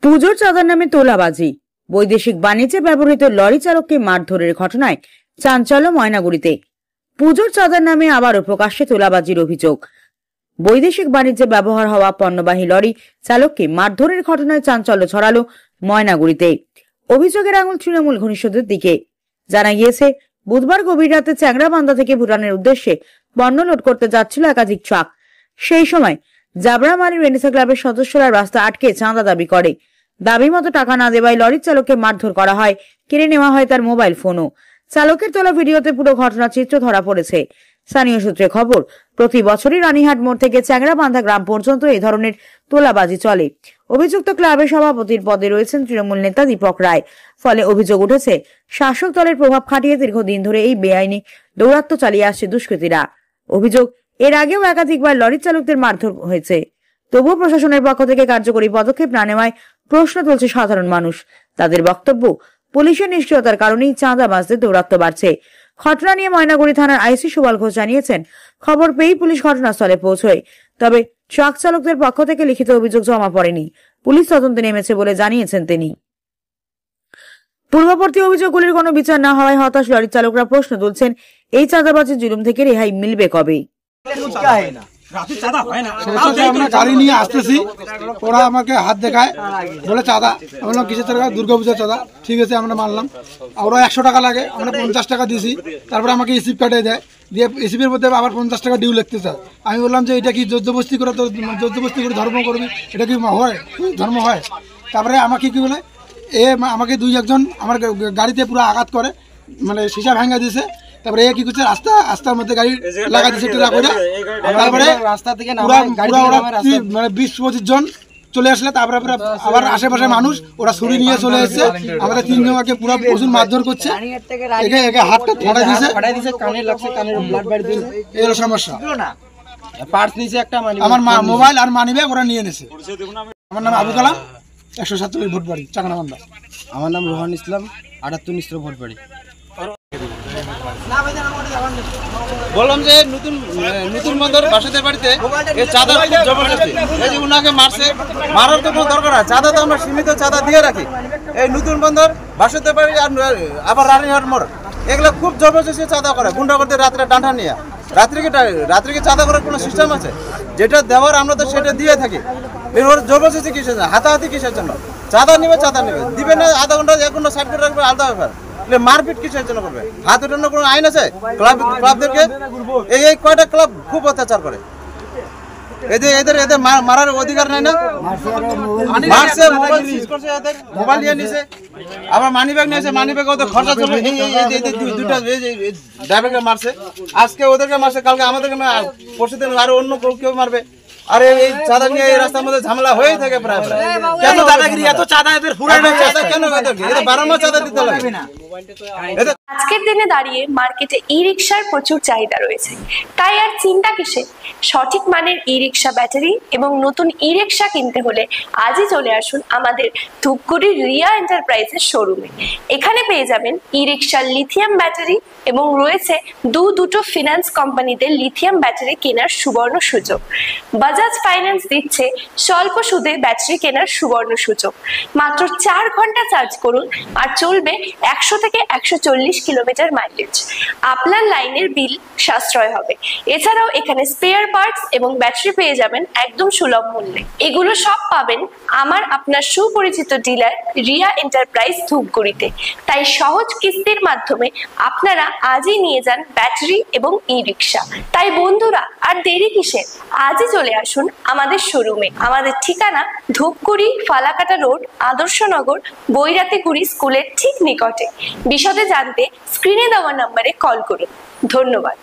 পুজোর চাঁদার নামে তোলাবাজি, বৈদেশিক বাণিজ্যে ব্যবহৃত লরি চালককে মারধরের ঘটনায় চাঞ্চল্য ময়নাগুড়িতে। পুজোর চাঁদার নামে আবারও প্রকাশ্যে তোলাবাজির অভিযোগ। বৈদেশিক বাণিজ্যে ব্যবহার হওয়া পণ্যবাহী লরি চালককে মারধরের ঘটনায় চাঞ্চল্য ছড়ালো ময়নাগুড়িতে। অভিযোগের আঙুল তৃণমূল ঘনিষ্ঠদের দিকে। জানা গিয়েছে, বুধবার গভীর রাতে চ্যাংড়াবান্ধা থেকে ভুটানের উদ্দেশ্যে পণ্য লোড করতে যাচ্ছিল একাধিক ট্রাক। সেই সময় জাবরামারি রেনেসা ক্লাবের সদস্যরা রাস্তা আটকে চাঁদা দাবি করে। দাবি মতো টাকা না দেওয়ায় লরির চালককে মারধর করা হয়, কেড়ে নেওয়া হয় তার মোবাইল ফোনও। চালকের তোলা ভিডিওতে পুরো ঘটনার চিত্র ধরা পড়েছে। স্থানীয় সূত্রে খবর, প্রতি বছরই রানীহাট মোড় থেকে চ্যাংড়াবান্ধা গ্রাম পর্যন্ত এই ধরনের তোলাবাজি চলে। অভিযুক্ত ক্লাবের সভাপতির পদে রয়েছেন তৃণমূল নেতা দীপক রায়। ফলে অভিযোগ উঠেছে, শাসক দলের প্রভাব খাটিয়ে দীর্ঘদিন ধরে এই বেআইনি দৌরাত্ম্য চালিয়ে আসছে দুষ্কৃতীরা। অভিযোগ, এর আগেও একাধিকবার লরি চালকদের মারধর হয়েছে। তবুও প্রশাসনের পক্ষ থেকে কার্যকরী পদক্ষেপ না নেওয়ায় প্রশ্ন তুলছে সাধারণ মানুষ। তাদের বক্তব্য, পুলিশের নিষ্ক্রিয়তার কারণেই চাঁদাবাজদের দৌরাত্ম্য বাড়ছে। ঘটনা নিয়ে ময়নাগুড়ি থানার আইসি সুবল ঘোষ জানিয়েছেন, খবর পেয়েই পুলিশ ঘটনাস্থলে পৌঁছয়। তবে ট্রাক চালকদের পক্ষ থেকে লিখিত অভিযোগ জমা পড়েনি। পুলিশ তদন্তে নেমেছে বলে জানিয়েছেন তিনি। পূর্ববর্তী অভিযোগগুলির কোনো বিচার না হওয়ায় হতাশ লরি চালকরা প্রশ্ন তুলছেন, এই চাঁদাবাজির জুলুম থেকে রেহাই মিলবে কবে? আমরা গাড়ি নিয়ে আসতেছি, ওরা আমাকে হাত দেখায়, বলে চাঁদা। আমি বললাম কিসের টাকা? দুর্গাপূজার চাঁদা। ঠিক আছে, আমরা মানলাম। ওরা 100 টাকা লাগে, আমরা 50 টাকা দিয়েছি। তারপরে আমাকে রিসিপ্ট কাটে দেয়, দিয়ে রিসিপ্টের মধ্যে আবার 50 টাকা ডিউ লিখতে চায়। আমি বললাম যে এটা কি জোরজবস্তি করে, জোরজবস্তি করে ধর্ম করবি? এটা কি হয়? ধর্ম হয়? তারপরে আমাকে কি বলে, আমাকে 2-1 আমার গাড়িতে পুরো আঘাত করে, মানে সীসা ভাঙা দিয়েছে। তারপরে কি করছে, রাস্তার মধ্যে গাড়ি লাগা দিচ্ছে টেরা করে। তারপরে রাস্তা থেকে মানে 20-25 জন চলে আসলে, তারপরে আবার আশেপাশে মানুষ ওরা ছুরি নিয়ে চলে এসেছে। আমাদের 3 জনকে পুরো প্রচুর মারধর করছে। একে হাতটা ফাটাই দিয়েছে, কানে লাগছে, কানের ব্লাড বাইরে দিয়েছে। এই সমস্যা। পার্স নিয়েছে একটা, আমার মোবাইল আর মানিব্যাগ ওরা নিয়ে নিয়েছে। আমার নাম আবু কালাম, 147 ভোটবাড়ি, চাকনাবান্ধা। আমার নাম রোহান ইসলাম, 78 নিস্ত্র ভোটবাড়ি। বললাম যে নতুন বন্দর বাসাদের বাড়িতে এই চাঁদা খুব জবরদস্তি। এই যে উনাকে মারছে, মারার তো কোনো দরকার হয়, চাঁদা তো আমরা সীমিত চাঁদা দিয়ে রাখি। এই নতুন বন্দর বাসাদের বাড়ি আর আবার রানীহাট মোড়, এগুলো খুব জবরদস্তি চাঁদা করে, গুন্ডা করতে রাত্রে ডান্ডা নিয়ে। রাত্রিকে চাঁদা করার কোনো সিস্টেম আছে? যেটা দেওয়ার আমরা তো সেটা দিয়ে থাকি। ওর জবরদস্তি কিসের জন্য, হাতাহাতি কিসের জন্য? চাঁদা নিবে দিবে না, আধা ঘন্টা 1 ঘন্টা সাইড করে রাখবে, আলাদা ব্যাপার। মারপিট কিসের জন্য করবে? হাত উঠানোর কোনো আইন আছে? ক্লাবদেরকে এই কয়টা ক্লাব খুব অত্যাচার করে, এদের মারার অধিকার নাই না? মারছে, মোবাইল নিয়ে নিছে, আবার মানিব্যাগ নিয়েছে, মানিব্যাগ ওদের খরচা চলবে। দুইটা ড্রাইভারকে মারছে, আজকে ওদেরকে মারছে, কালকে আমাদেরকে, পরশুদিন আরো অন্য কেউ মারবে। আরে এই চাঁদা নিয়ে এই রাস্তার মধ্যে ঝামেলা হয়েই থাকে প্রায়। কেন দাদাগিরি? এত চাঁদা এদের ফুরানো চাঁদা কেন? এদের 12 মাস চাঁদা দিতে হবে না। আজকের দিনে দাঁড়িয়ে মার্কেটে ই রিকশার প্রচুর চাহিদা রয়েছে, তাই আর চিন্তা কিসে? সঠিক মানের ই রিকশা ব্যাটারি এবং নতুন ই রিকশা কিনতে হলে আজই চলে আসুন আমাদের ধূপগুড়ির রিয়া এন্টারপ্রাইজের শোরুমে। এখানে পেয়ে যাবেন ই রিকশার লিথিয়াম ব্যাটারি এবং রয়েছে দুটো ফিনান্স কোম্পানিতে লিথিয়াম ব্যাটারি কেনার সুবর্ণ সুযোগ। বাজাজ ফাইন্যান্স দিচ্ছে স্বল্প সুদে ব্যাটারি কেনার সুবর্ণ সুযোগ। মাত্র 4 ঘন্টা চার্জ করুন আর চলবে 100 থেকে 140 কিলোমিটার মাইলেজ। আপনার লাইনের বিল সাশ্রয় হবে। এছাড়াও এখানে স্পেয়ার পার্টস এবং ব্যাটারি পেয়ে যাবেন একদম সুলভ মূল্যে। এগুলো সব পাবেন আপনার সুপরিচিত ডিলার রিয়া এন্টারপ্রাইজ ধূপগুড়িতে। তাই সহজ কিস্তির মাধ্যমে আপনারা আজই নিয়ে যান ব্যাটারি এবং ই রিকশা। তাই বন্ধুরা, আর দেরি কিসের? আজই চলে আসুন আমাদের শোরুমে। আমাদের ঠিকানা ধূপগুড়ি ফালাকাটা রোড, আদর্শনগর, বৈরাতিগুড়ি স্কুলের ঠিক নিকটে। বিশদে জানতে স্ক্রিনে দেওয়া নম্বরে কল করুন। ধন্যবাদ।